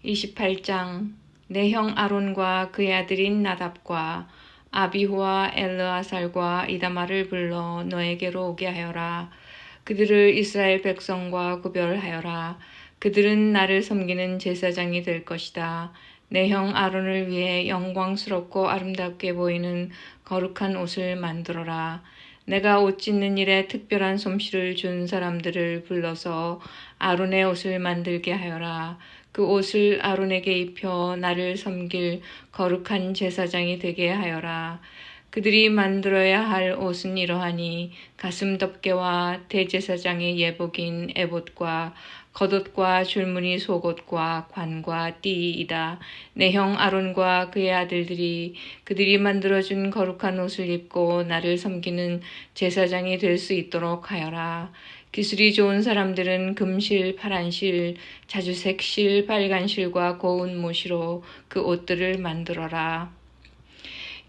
28장 내 형 아론과 그의 아들인 나답과 아비후와 엘르아살과 이다말을 불러 너에게로 오게 하여라. 그들을 이스라엘 백성과 구별하여라. 그들은 나를 섬기는 제사장이 될 것이다. 내 형 아론을 위해 영광스럽고 아름답게 보이는 거룩한 옷을 만들어라. 내가 옷 찢는 일에 특별한 솜씨를 준 사람들을 불러서 아론의 옷을 만들게 하여라. 그 옷을 아론에게 입혀 나를 섬길 거룩한 제사장이 되게 하여라. 그들이 만들어야 할 옷은 이러하니 가슴 덮개와 대제사장의 예복인 에봇과 겉옷과 줄무늬 속옷과 관과 띠이다. 내 형 아론과 그의 아들들이 그들이 만들어준 거룩한 옷을 입고 나를 섬기는 제사장이 될 수 있도록 하여라. 기술이 좋은 사람들은 금실, 파란실, 자주색 실, 빨간 실과 고운 모시로 그 옷들을 만들어라.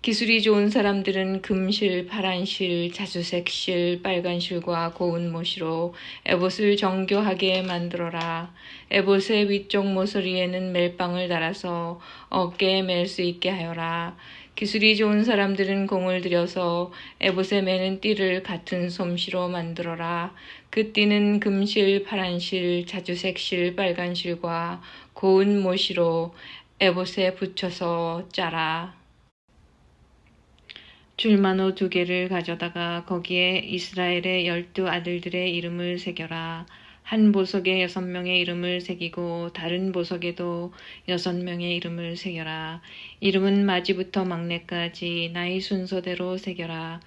기술이 좋은 사람들은 금실, 파란실, 자주색실, 빨간실과 고운 모시로 에봇을 정교하게 만들어라. 에봇의 위쪽 모서리에는 멜빵을 달아서 어깨에 멜 수 있게 하여라. 기술이 좋은 사람들은 공을 들여서 에봇에 매는 띠를 같은 솜씨로 만들어라. 그 띠는 금실, 파란실, 자주색실, 빨간실과 고운 모시로 에봇에 붙여서 짜라. 줄만호 2개를 가져다가 거기에 이스라엘의 12 아들들의 이름을 새겨라. 한 보석에 6명의 이름을 새기고 다른 보석에도 6명의 이름을 새겨라. 이름은 마지부터 막내까지 나이 순서대로 새겨라.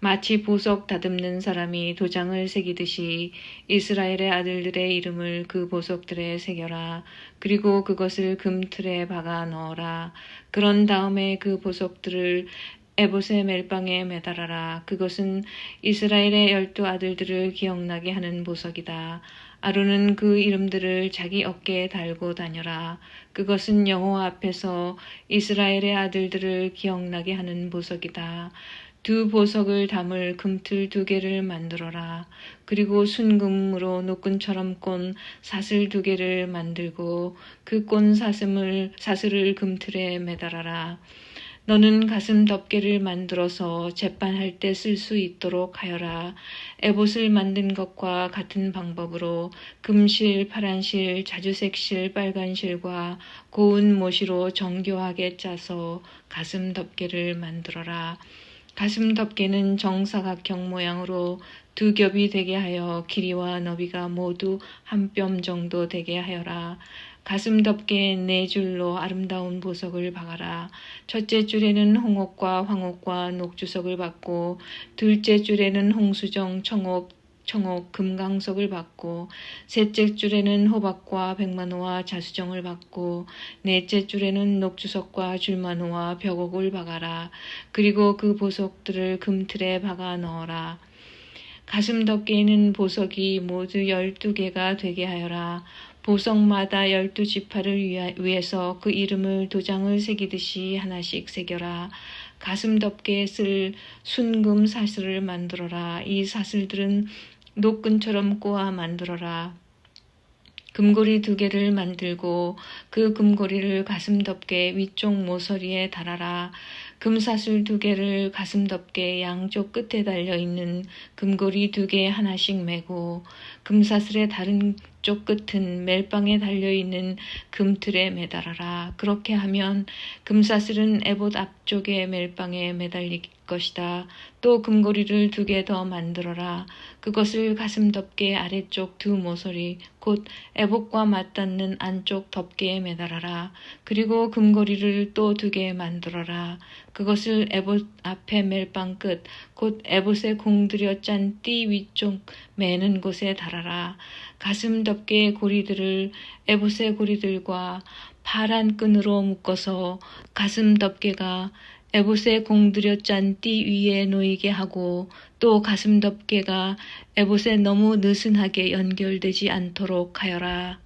마치 보석 다듬는 사람이 도장을 새기듯이 이스라엘의 아들들의 이름을 그 보석들에 새겨라. 그리고 그것을 금틀에 박아 넣어라. 그런 다음에 그 보석들을 에봇의 멜빵에 매달아라. 그것은 이스라엘의 12 아들들을 기억나게 하는 보석이다. 아론은 그 이름들을 자기 어깨에 달고 다녀라. 그것은 여호와 앞에서 이스라엘의 아들들을 기억나게 하는 보석이다. 2 보석을 담을 금틀 2개를 만들어라. 그리고 순금으로 노끈처럼 꼰 사슬 2개를 만들고 그 꼰 사슬을 금틀에 매달아라. 너는 가슴 덮개를 만들어서 제판할 때 쓸 수 있도록 하여라. 에봇을 만든 것과 같은 방법으로 금실, 파란실, 자주색실, 빨간실과 고운 모시로 정교하게 짜서 가슴 덮개를 만들어라. 가슴 덮개는 정사각형 모양으로 2겹이 되게 하여 길이와 너비가 모두 1뼘 정도 되게 하여라. 가슴 덮개에 4줄로 아름다운 보석을 박아라. 첫째 줄에는 홍옥과 황옥과 녹주석을 박고 둘째 줄에는 홍수정, 청옥, 금강석을 박고 셋째 줄에는 호박과 백만호와 자수정을 박고 넷째 줄에는 녹주석과 줄만호와 벽옥을 박아라. 그리고 그 보석들을 금틀에 박아 넣어라. 가슴 덮개에는 보석이 모두 12개가 되게 하여라. 보석마다 12지파를 위해서 그 이름을 도장을 새기듯이 하나씩 새겨라. 가슴 덮개에 쓸 순금 사슬을 만들어라. 이 사슬들은 노끈처럼 꼬아 만들어라. 금고리 2개를 만들고 그 금고리를 가슴 덮개 위쪽 모서리에 달아라. 금사슬 2개를 가슴 덮개 양쪽 끝에 달려있는 금고리 2개 하나씩 매고 금사슬의 다른 쪽 끝은 멜빵에 달려있는 금틀에 매달아라. 그렇게 하면 금사슬은 에봇 앞쪽에 멜빵에 매달릴 것이다. 또 금고리를 2개 더 만들어라. 그것을 가슴 덮개 아래쪽 2 모서리 곧 에봇과 맞닿는 안쪽 덮개에 매달아라. 그리고 금고리를 또 2개 만들어라. 그것을 에봇 앞에 멜빵 끝 곧 에봇에 공들여 짠 띠 위쪽 매는 곳에 달아라. 가슴 덮개의 고리들을 에봇의 고리들과 파란 끈으로 묶어서 가슴 덮개가 에봇에 공들여 짠 띠 위에 놓이게 하고 또 가슴 덮개가 에봇에 너무 느슨하게 연결되지 않도록 하여라.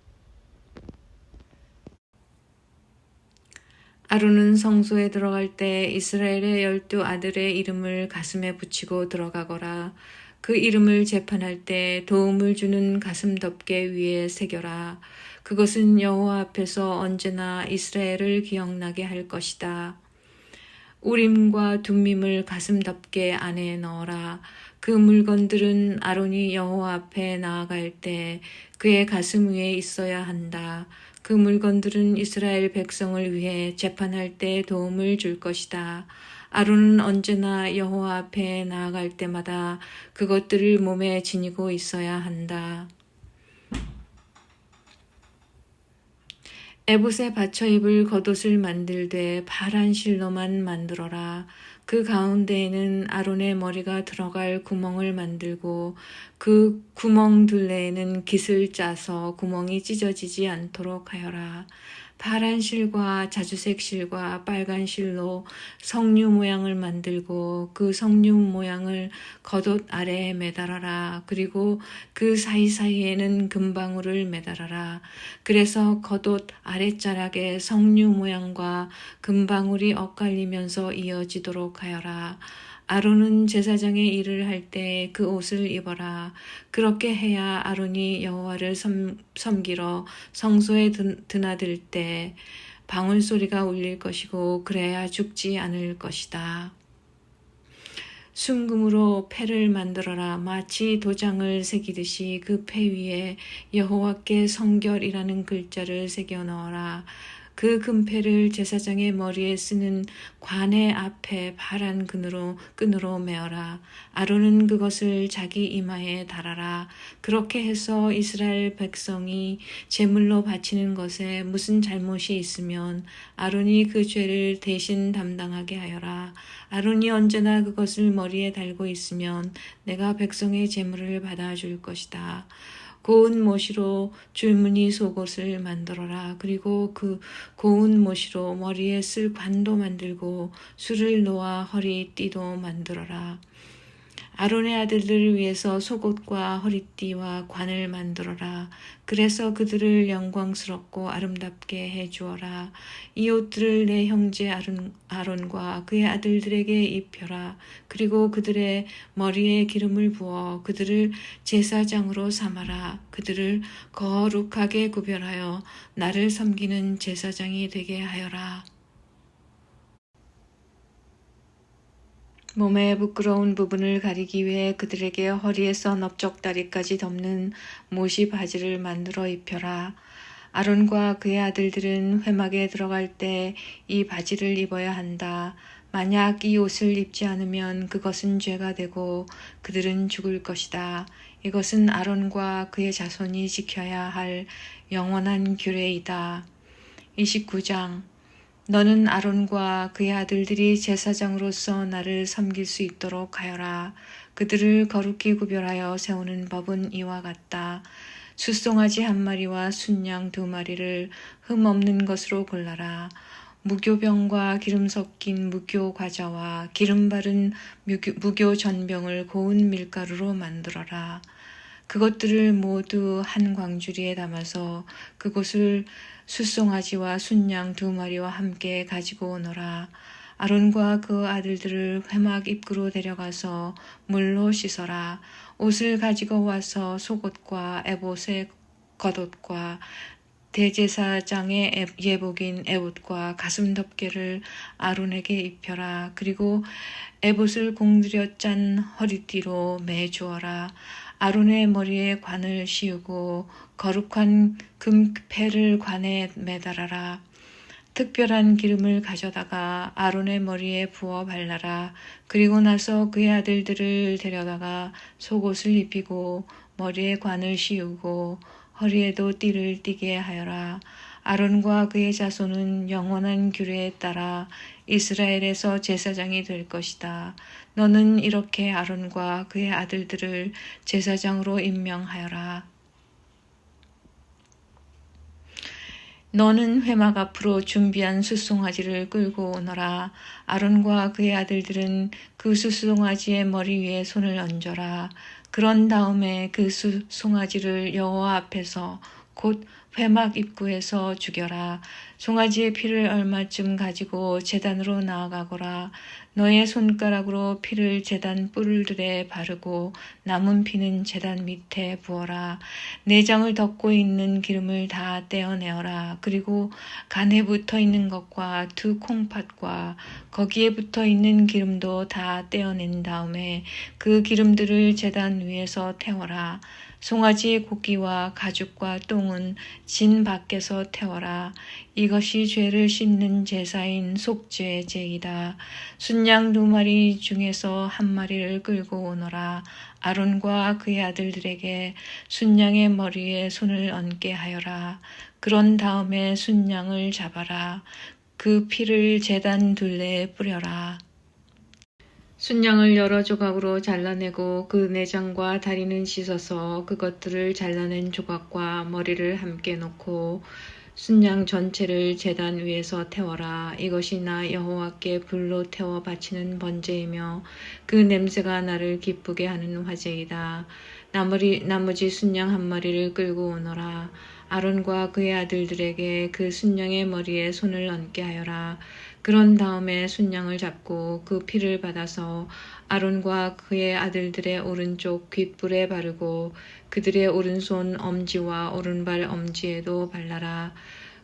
아론은 성소에 들어갈 때 이스라엘의 12 아들의 이름을 가슴에 붙이고 들어가거라. 그 이름을 재판할 때 도움을 주는 가슴 덮개 위에 새겨라. 그것은 여호와 앞에서 언제나 이스라엘을 기억나게 할 것이다. 우림과 둠밈을 가슴덮개 안에 넣어라. 그 물건들은 아론이 여호와 앞에 나아갈 때 그의 가슴 위에 있어야 한다. 그 물건들은 이스라엘 백성을 위해 재판할 때 도움을 줄 것이다. 아론은 언제나 여호와 앞에 나아갈 때마다 그것들을 몸에 지니고 있어야 한다. 에봇에 받쳐 입을 겉옷을 만들되 파란 실로만 만들어라. 그 가운데에는 아론의 머리가 들어갈 구멍을 만들고 그 구멍 둘레에는 깃을 짜서 구멍이 찢어지지 않도록 하여라. 파란 실과 자주색 실과 빨간 실로 석류 모양을 만들고 그 석류 모양을 겉옷 아래에 매달아라. 그리고 그 사이사이에는 금방울을 매달아라. 그래서 겉옷 아랫자락에 석류 모양과 금방울이 엇갈리면서 이어지도록 하여라. 아론은 제사장의 일을 할 때 그 옷을 입어라. 그렇게 해야 아론이 여호와를 섬기러 성소에 드나들 때 방울 소리가 울릴 것이고 그래야 죽지 않을 것이다. 순금으로 패를 만들어라. 마치 도장을 새기듯이 그 패 위에 여호와께 성결이라는 글자를 새겨 넣어라. 그 금패를 제사장의 머리에 쓰는 관의 앞에 파란 끈으로 메어라. 아론은 그것을 자기 이마에 달아라. 그렇게 해서 이스라엘 백성이 제물로 바치는 것에 무슨 잘못이 있으면 아론이 그 죄를 대신 담당하게 하여라. 아론이 언제나 그것을 머리에 달고 있으면 내가 백성의 제물을 받아줄 것이다. 고운 모시로 줄무늬 속옷을 만들어라. 그리고 그 고운 모시로 머리에 쓸 관도 만들고 술을 놓아 허리띠도 만들어라. 아론의 아들들을 위해서 속옷과 허리띠와 관을 만들어라. 그래서 그들을 영광스럽고 아름답게 해주어라. 이 옷들을 내 형제 아론과 그의 아들들에게 입혀라. 그리고 그들의 머리에 기름을 부어 그들을 제사장으로 삼아라. 그들을 거룩하게 구별하여 나를 섬기는 제사장이 되게 하여라. 몸의 부끄러운 부분을 가리기 위해 그들에게 허리에서 넓적다리까지 덮는 모시 바지를 만들어 입혀라. 아론과 그의 아들들은 회막에 들어갈 때 이 바지를 입어야 한다. 만약 이 옷을 입지 않으면 그것은 죄가 되고 그들은 죽을 것이다. 이것은 아론과 그의 자손이 지켜야 할 영원한 규례이다. 29장 너는 아론과 그의 아들들이 제사장으로서 나를 섬길 수 있도록 하여라. 그들을 거룩히 구별하여 세우는 법은 이와 같다. 숫송아지 1마리와 순양 2마리를 흠 없는 것으로 골라라. 무교병과 기름 섞인 무교 과자와 기름 바른 무교 전병을 고운 밀가루로 만들어라. 그것들을 모두 한 광주리에 담아서 그곳을 숫송아지와 순양 2마리와 함께 가지고 오너라. 아론과 그 아들들을 회막 입구로 데려가서 물로 씻어라. 옷을 가지고 와서 속옷과 에봇의 겉옷과 대제사장의 예복인 에봇과 가슴덮개를 아론에게 입혀라. 그리고 에봇을 공들여 짠 허리띠로 매주어라. 아론의 머리에 관을 씌우고 거룩한 금패를 관에 매달아라. 특별한 기름을 가져다가 아론의 머리에 부어 발라라. 그리고 나서 그의 아들들을 데려다가 속옷을 입히고 머리에 관을 씌우고 허리에도 띠를 띠게 하여라. 아론과 그의 자손은 영원한 규례에 따라 이스라엘에서 제사장이 될 것이다. 너는 이렇게 아론과 그의 아들들을 제사장으로 임명하여라. 너는 회막 앞으로 준비한 숫송아지를 끌고 오너라. 아론과 그의 아들들은 그 숫송아지의 머리 위에 손을 얹어라. 그런 다음에 그 숫송아지를 여호와 앞에서 곧 회막 입구에서 죽여라. 송아지의 피를 얼마쯤 가지고 제단으로 나아가거라. 너의 손가락으로 피를 제단 뿔들에 바르고 남은 피는 제단 밑에 부어라. 내장을 덮고 있는 기름을 다 떼어내어라. 그리고 간에 붙어 있는 것과 두 콩팥과 거기에 붙어 있는 기름도 다 떼어낸 다음에 그 기름들을 제단 위에서 태워라. 송아지의 고기와 가죽과 똥은 진 밖에서 태워라. 이것이 죄를 씻는 제사인 속죄 제이다. 순양 2마리 중에서 1마리를 끌고 오너라. 아론과 그의 아들들에게 순양의 머리에 손을 얹게 하여라. 그런 다음에 순양을 잡아라. 그 피를 제단 둘레에 뿌려라. 순양을 여러 조각으로 잘라내고 그 내장과 다리는 씻어서 그것들을 잘라낸 조각과 머리를 함께 놓고 순양 전체를 제단 위에서 태워라. 이것이 나 여호와께 불로 태워 바치는 번제이며 그 냄새가 나를 기쁘게 하는 화제이다. 나머지 순양 1마리를 끌고 오너라. 아론과 그의 아들들에게 그 순양의 머리에 손을 얹게 하여라. 그런 다음에 순양을 잡고 그 피를 받아서 아론과 그의 아들들의 오른쪽 귓불에 바르고 그들의 오른손 엄지와 오른발 엄지에도 발라라.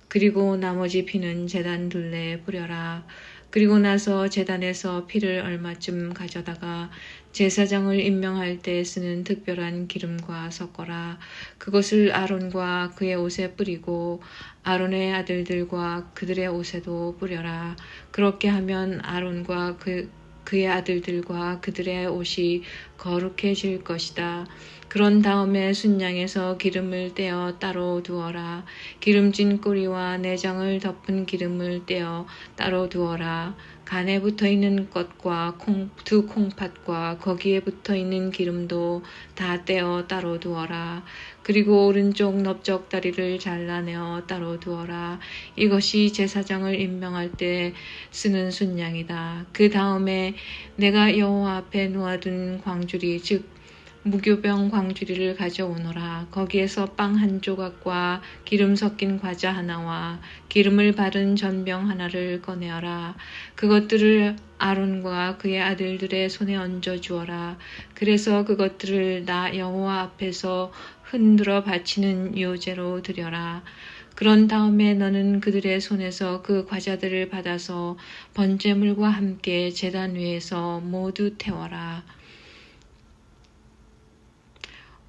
그리고 나머지 피는 제단 둘레에 뿌려라. 그리고 나서 제단에서 피를 얼마쯤 가져다가 제사장을 임명할 때 쓰는 특별한 기름과 섞어라. 그것을 아론과 그의 옷에 뿌리고 아론의 아들들과 그들의 옷에도 뿌려라. 그렇게 하면 아론과 그의 아들들과 그들의 옷이 거룩해질 것이다. 그런 다음에 순양에서 기름을 떼어 따로 두어라. 기름진 꼬리와 내장을 덮은 기름을 떼어 따로 두어라. 간에 붙어있는 것과 두 콩팥과 거기에 붙어있는 기름도 다 떼어 따로 두어라. 그리고 오른쪽 넓적 다리를 잘라내어 따로 두어라. 이것이 제사장을 임명할 때 쓰는 순양이다. 그 다음에 내가 여호와 앞에 놓아둔 광주리 즉 무교병 광주리를 가져오너라. 거기에서 빵 1조각과 기름 섞인 과자 하나와 기름을 바른 전병 하나를 꺼내어라. 그것들을 아론과 그의 아들들의 손에 얹어 주어라. 그래서 그것들을 나 여호와 앞에서 흔들어 바치는 요제로 드려라. 그런 다음에 너는 그들의 손에서 그 과자들을 받아서 번제물과 함께 제단 위에서 모두 태워라.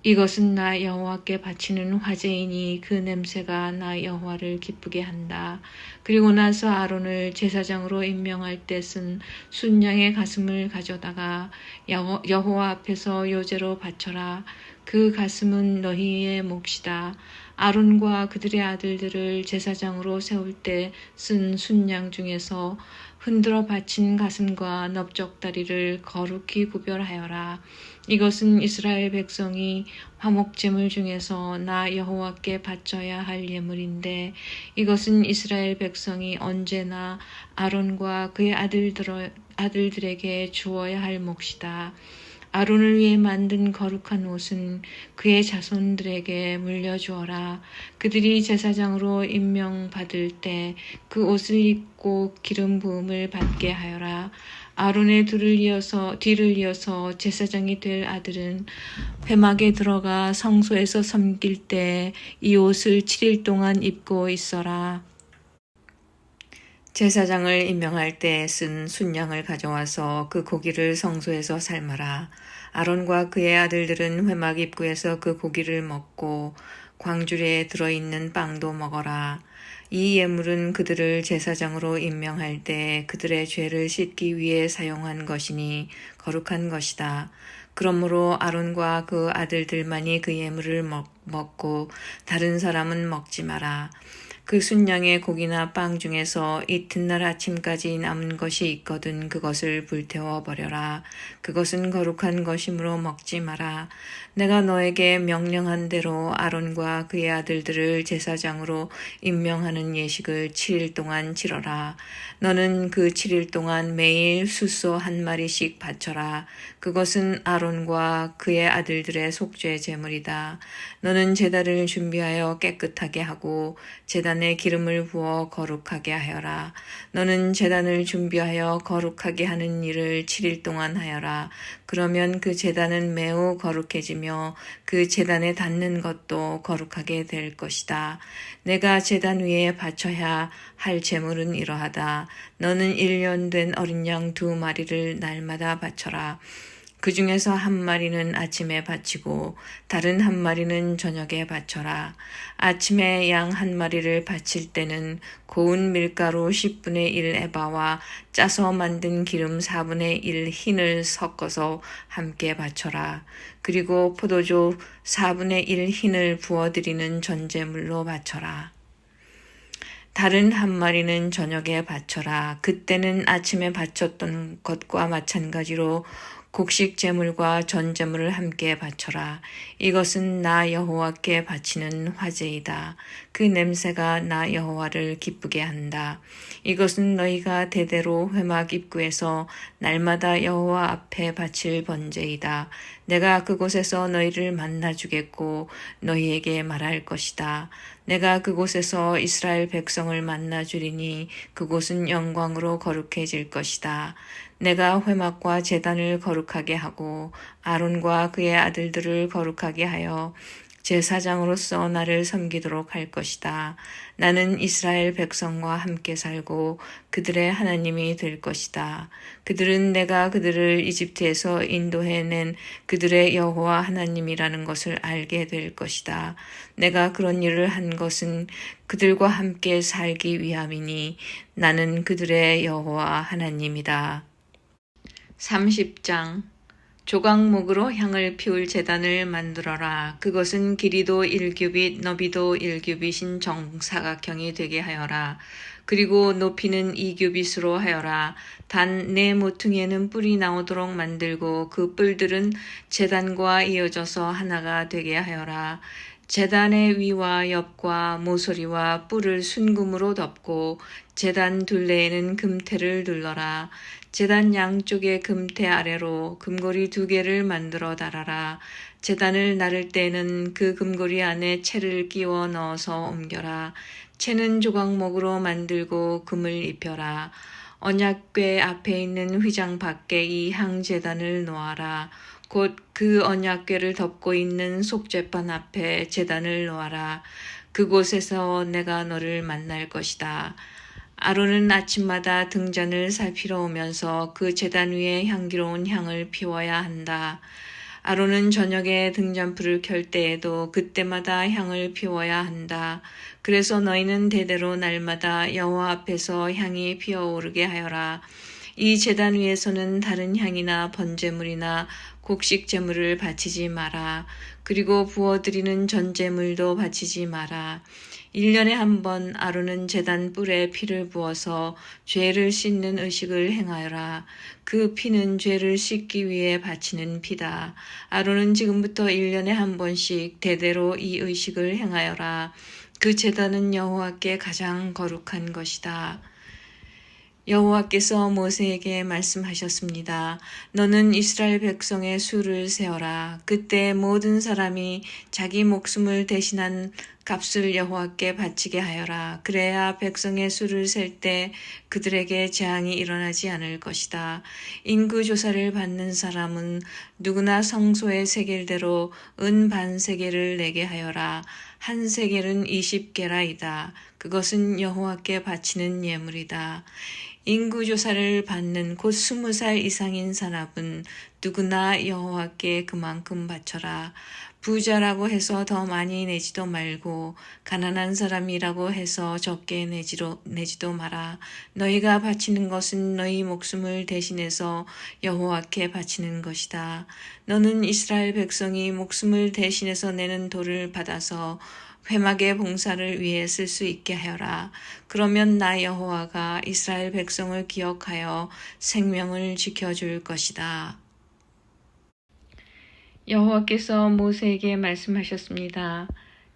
이것은 나 여호와께 바치는 화제이니 그 냄새가 나 여호와를 기쁘게 한다. 그리고 나서 아론을 제사장으로 임명할 때 쓴 순양의 가슴을 가져다가 여호와 앞에서 요제로 바쳐라. 그 가슴은 너희의 몫이다. 아론과 그들의 아들들을 제사장으로 세울 때 쓴 순양 중에서 흔들어 바친 가슴과 넓적 다리를 거룩히 구별하여라. 이것은 이스라엘 백성이 화목제물 중에서 나 여호와께 바쳐야 할 예물인데 이것은 이스라엘 백성이 언제나 아론과 그의 아들들에게 주어야 할 몫이다. 아론을 위해 만든 거룩한 옷은 그의 자손들에게 물려주어라. 그들이 제사장으로 임명받을 때 그 옷을 입고 기름 부음을 받게 하여라. 아론의 뒤를 이어서 제사장이 될 아들은 회막에 들어가 성소에서 섬길 때 이 옷을 7일 동안 입고 있어라. 제사장을 임명할 때 쓴 순양을 가져와서 그 고기를 성소에서 삶아라. 아론과 그의 아들들은 회막 입구에서 그 고기를 먹고 광주리에 들어있는 빵도 먹어라. 이 예물은 그들을 제사장으로 임명할 때 그들의 죄를 씻기 위해 사용한 것이니 거룩한 것이다. 그러므로 아론과 그 아들들만이 그 예물을 먹고 다른 사람은 먹지 마라. 그 순양의 고기나 빵 중에서 이튿날 아침까지 남은 것이 있거든 그것을 불태워 버려라. 그것은 거룩한 것이므로 먹지 마라. 내가 너에게 명령한 대로 아론과 그의 아들들을 제사장으로 임명하는 예식을 7일 동안 치러라. 너는 그 7일 동안 매일 숫소 1마리씩 바쳐라. 그것은 아론과 그의 아들들의 속죄 제물이다. 너는 너는 제단을 준비하여 깨끗하게 하고 제단에 기름을 부어 거룩하게 하여라. 너는 제단을 준비하여 거룩하게 하는 일을 7일 동안 하여라. 그러면 그 제단은 매우 거룩해지며 그 제단에 닿는 것도 거룩하게 될 것이다. 내가 제단 위에 바쳐야 할 제물은 이러하다. 너는 1년 된 어린 양 2마리를 날마다 바쳐라. 그 중에서 1마리는 아침에 바치고 다른 1마리는 저녁에 바쳐라. 아침에 양 1마리를 바칠 때는 고운 밀가루 10분의 1 에바와 짜서 만든 기름 4분의 1 흰을 섞어서 함께 바쳐라. 그리고 포도주 4분의 1 흰을 부어드리는 전제물로 바쳐라. 다른 1마리는 저녁에 바쳐라. 그때는 아침에 바쳤던 것과 마찬가지로 곡식 제물과 전 제물을 함께 바쳐라. 이것은 나 여호와께 바치는 화제이다. 그 냄새가 나 여호와를 기쁘게 한다. 이것은 너희가 대대로 회막 입구에서 날마다 여호와 앞에 바칠 번제이다. 내가 그곳에서 너희를 만나 주겠고 너희에게 말할 것이다. 내가 그곳에서 이스라엘 백성을 만나 주리니 그곳은 영광으로 거룩해질 것이다. 내가 회막과 제단을 거룩하게 하고 아론과 그의 아들들을 거룩하게 하여 제사장으로서 나를 섬기도록 할 것이다. 나는 이스라엘 백성과 함께 살고 그들의 하나님이 될 것이다. 그들은 내가 그들을 이집트에서 인도해낸 그들의 여호와 하나님이라는 것을 알게 될 것이다. 내가 그런 일을 한 것은 그들과 함께 살기 위함이니 나는 그들의 여호와 하나님이다. 30장 조각목으로 향을 피울 제단을 만들어라. 그것은 길이도 1규빗, 너비도 1규빗인 정사각형이 되게 하여라. 그리고 높이는 2규빗으로 하여라. 단 네 모퉁이에는 뿔이 나오도록 만들고 그 뿔들은 제단과 이어져서 하나가 되게 하여라. 제단의 위와 옆과 모서리와 뿔을 순금으로 덮고 제단 둘레에는 금테를 둘러라. 제단 양쪽의 금테 아래로 금고리 2개를 만들어 달아라. 제단을 나를 때에는 그 금고리 안에 채를 끼워 넣어서 옮겨라. 채는 조각목으로 만들고 금을 입혀라. 언약궤 앞에 있는 휘장 밖에 이 향제단을 놓아라. 곧 그 언약궤를 덮고 있는 속죄판 앞에 제단을 놓아라. 그곳에서 내가 너를 만날 것이다. 아론은 아침마다 등잔을 살피러 오면서 그 제단 위에 향기로운 향을 피워야 한다. 아론은 저녁에 등잔불을 켤 때에도 그때마다 향을 피워야 한다. 그래서 너희는 대대로 날마다 여호와 앞에서 향이 피어오르게 하여라. 이 제단 위에서는 다른 향이나 번제물이나 곡식 제물을 바치지 마라. 그리고 부어드리는 전제물도 바치지 마라. 1년에 한 번 아론은 제단 뿔에 피를 부어서 죄를 씻는 의식을 행하여라. 그 피는 죄를 씻기 위해 바치는 피다. 아론은 지금부터 1년에 한 번씩 대대로 이 의식을 행하여라. 그 제단은 여호와께 가장 거룩한 것이다. 여호와께서 모세에게 말씀하셨습니다. 너는 이스라엘 백성의 수를 세어라. 그때 모든 사람이 자기 목숨을 대신한 값을 여호와께 바치게 하여라. 그래야 백성의 수를 셀 때 그들에게 재앙이 일어나지 않을 것이다. 인구 조사를 받는 사람은 누구나 성소의 세겔대로 은 반세겔을 내게 하여라. 한 세겔은 20게라이다. 그것은 여호와께 바치는 예물이다. 인구조사를 받는 곧 20살 이상인 사람은 누구나 여호와께 그만큼 바쳐라. 부자라고 해서 더 많이 내지도 말고 가난한 사람이라고 해서 적게 내지도 마라. 너희가 바치는 것은 너희 목숨을 대신해서 여호와께 바치는 것이다. 너는 이스라엘 백성이 목숨을 대신해서 내는 돌을 받아서 회막의 봉사를 위해 쓸 수 있게 하여라. 그러면 나 여호와가 이스라엘 백성을 기억하여 생명을 지켜줄 것이다. 여호와께서 모세에게 말씀하셨습니다.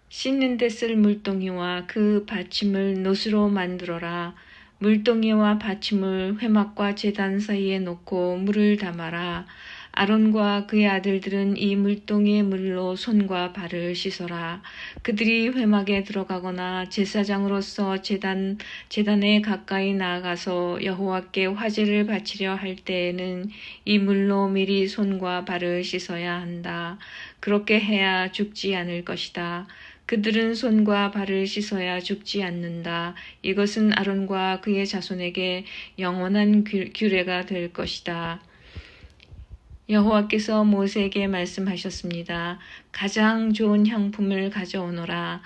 씻는 데 쓸 물동이와 그 받침을 노스로 만들어라. 물동이와 받침을 회막과 제단 사이에 놓고 물을 담아라. 아론과 그의 아들들은 이 물동이의 물로 손과 발을 씻어라. 그들이 회막에 들어가거나 제사장으로서 제단에 가까이 나아가서 여호와께 화제를 바치려 할 때에는 이 물로 미리 손과 발을 씻어야 한다. 그렇게 해야 죽지 않을 것이다. 그들은 손과 발을 씻어야 죽지 않는다. 이것은 아론과 그의 자손에게 영원한 규례가 될 것이다. 여호와께서 모세에게 말씀하셨습니다. 가장 좋은 향품을 가져오너라.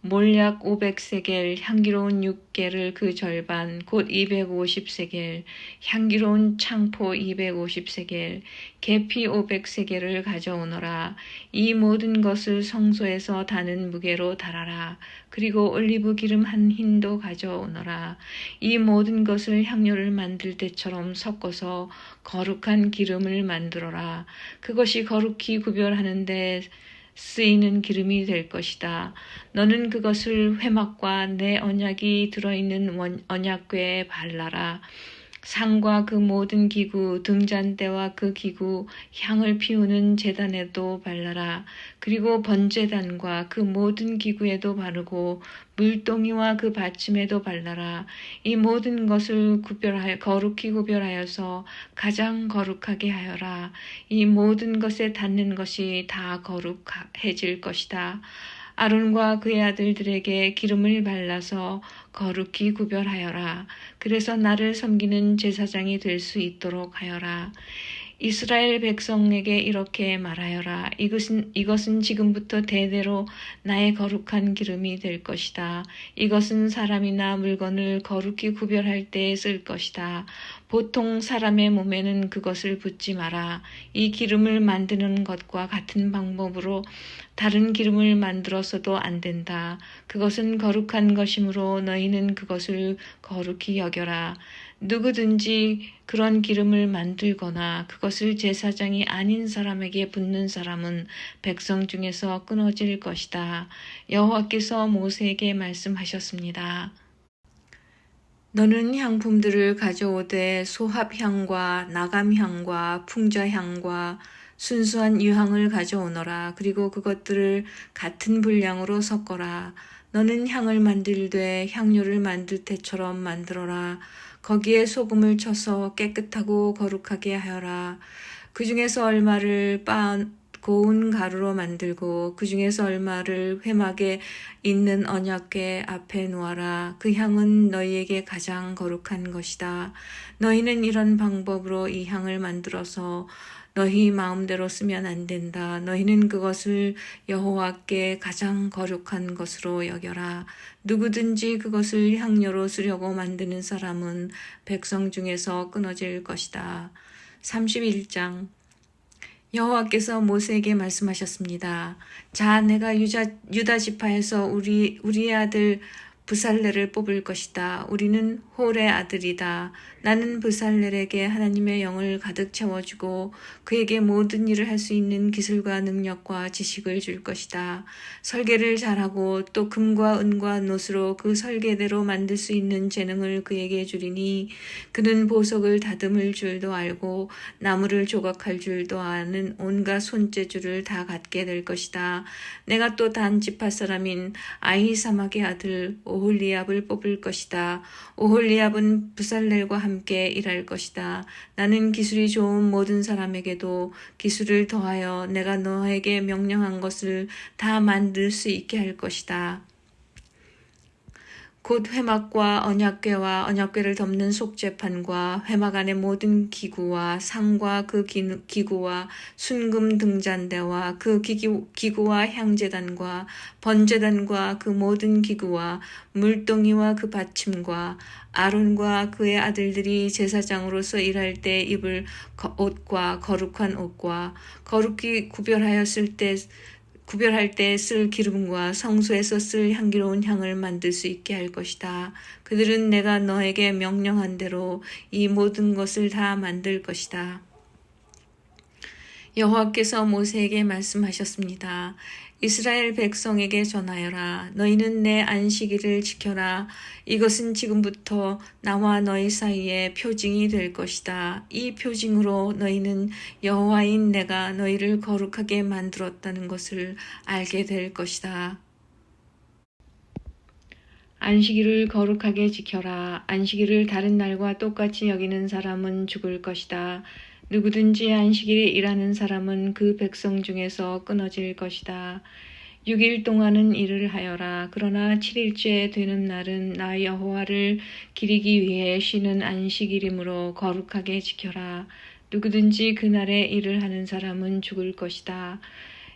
몰약 500세겔, 향기로운 육개를 그 절반, 곧 250세겔, 향기로운 창포 250세겔, 계피 500세겔을 가져오너라. 이 모든 것을 성소에서 다는 무게로 달아라. 그리고 올리브 기름 한 흰도 가져오너라. 이 모든 것을 향료를 만들 때처럼 섞어서 거룩한 기름을 만들어라. 그것이 거룩히 구별하는데 쓰이는 기름이 될 것이다. 너는 그것을 회막과 내 언약이 들어있는 언약궤에 발라라. 상과 그 모든 기구, 등잔대와 그 기구, 향을 피우는 제단에도 발라라. 그리고 번제단과 그 모든 기구에도 바르고 물동이와 그 받침에도 발라라. 이 모든 것을 거룩히 구별하여서 가장 거룩하게 하여라. 이 모든 것에 닿는 것이 다 거룩해질 것이다. 아론과 그의 아들들에게 기름을 발라서 거룩히 구별하여라. 그래서 나를 섬기는 제사장이 될 수 있도록 하여라. 이스라엘 백성에게 이렇게 말하여라. 이것은 지금부터 대대로 나의 거룩한 기름이 될 것이다. 이것은 사람이나 물건을 거룩히 구별할 때에 쓸 것이다. 보통 사람의 몸에는 그것을 붓지 마라. 이 기름을 만드는 것과 같은 방법으로 다른 기름을 만들어서도 안 된다. 그것은 거룩한 것이므로 너희는 그것을 거룩히 여겨라. 누구든지 그런 기름을 만들거나 그것을 제사장이 아닌 사람에게 붓는 사람은 백성 중에서 끊어질 것이다. 여호와께서 모세에게 말씀하셨습니다. 너는 향품들을 가져오되 소합향과 나감향과 풍자향과 순수한 유향을 가져오너라. 그리고 그것들을 같은 분량으로 섞어라. 너는 향을 만들되 향료를 만들 때처럼 만들어라. 거기에 소금을 쳐서 깨끗하고 거룩하게 하여라. 그 중에서 얼마를 고운 가루로 만들고 그 중에서 얼마를 회막에 있는 언약궤 앞에 놓아라. 그 향은 너희에게 가장 거룩한 것이다. 너희는 이런 방법으로 이 향을 만들어서 너희 마음대로 쓰면 안 된다. 너희는 그것을 여호와께 가장 거룩한 것으로 여겨라. 누구든지 그것을 향료로 쓰려고 만드는 사람은 백성 중에서 끊어질 것이다. 31장 여호와께서 모세에게 말씀하셨습니다. 자, 내가 유다 지파에서 우리의 아들 브살렐을 뽑을 것이다. 우리는 홀의 아들이다. 나는 브살렐에게 하나님의 영을 가득 채워주고 그에게 모든 일을 할 수 있는 기술과 능력과 지식을 줄 것이다. 설계를 잘하고 또 금과 은과 놋으로 그 설계대로 만들 수 있는 재능을 그에게 주리니 그는 보석을 다듬을 줄도 알고 나무를 조각할 줄도 아는 온갖 손재주를 다 갖게 될 것이다. 내가 또 단 지파 사람인 아히사막의 아들 오홀리압을 뽑을 것이다. 오홀리압은 브살렐과 함께 일할 것이다. 나는 기술이 좋은 모든 사람에게도 기술을 더하여 내가 너에게 명령한 것을 다 만들 수 있게 할 것이다. 곧 회막과 언약궤와 언약궤를 덮는 속죄판과 회막 안의 모든 기구와 상과 그 기구와 순금 등잔대와 그 기구와 향제단과 번제단과 그 모든 기구와 물동이와 그 받침과 아론과 그의 아들들이 제사장으로서 일할 때 입을 옷과 거룩한 옷과 거룩히 구별할 때 쓸 기름과 성소에서 쓸 향기로운 향을 만들 수 있게 할 것이다. 그들은 내가 너에게 명령한 대로 이 모든 것을 다 만들 것이다. 여호와께서 모세에게 말씀하셨습니다. 이스라엘 백성에게 전하여라. 너희는 내 안식일을 지켜라. 이것은 지금부터 나와 너희 사이에 표징이 될 것이다. 이 표징으로 너희는 여호와인 내가 너희를 거룩하게 만들었다는 것을 알게 될 것이다. 안식일을 거룩하게 지켜라. 안식일을 다른 날과 똑같이 여기는 사람은 죽을 것이다. 누구든지 안식일에 일하는 사람은 그 백성 중에서 끊어질 것이다. 6일 동안은 일을 하여라. 그러나 7일째 되는 날은 나 여호와를 기리기 위해 쉬는 안식일이므로 거룩하게 지켜라. 누구든지 그날에 일을 하는 사람은 죽을 것이다.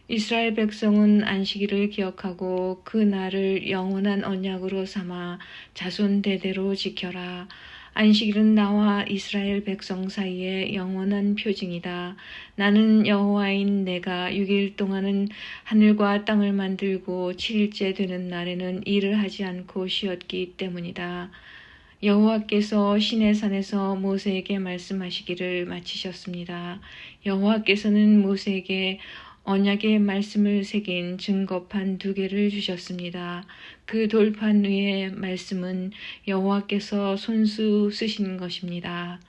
이스라엘 백성은 안식일을 기억하고 그 날을 영원한 언약으로 삼아 자손 대대로 지켜라. 안식일은 나와 이스라엘 백성 사이에 영원한 표징이다. 나는 여호와인 내가 6일 동안은 하늘과 땅을 만들고 7일째 되는 날에는 일을 하지 않고 쉬었기 때문이다. 여호와께서 시내산에서 모세에게 말씀하시기를 마치셨습니다. 여호와께서는 모세에게 언약의 말씀을 새긴 증거판 2개를 주셨습니다. 그 돌판 위에 말씀은 여호와께서 손수 쓰신 것입니다.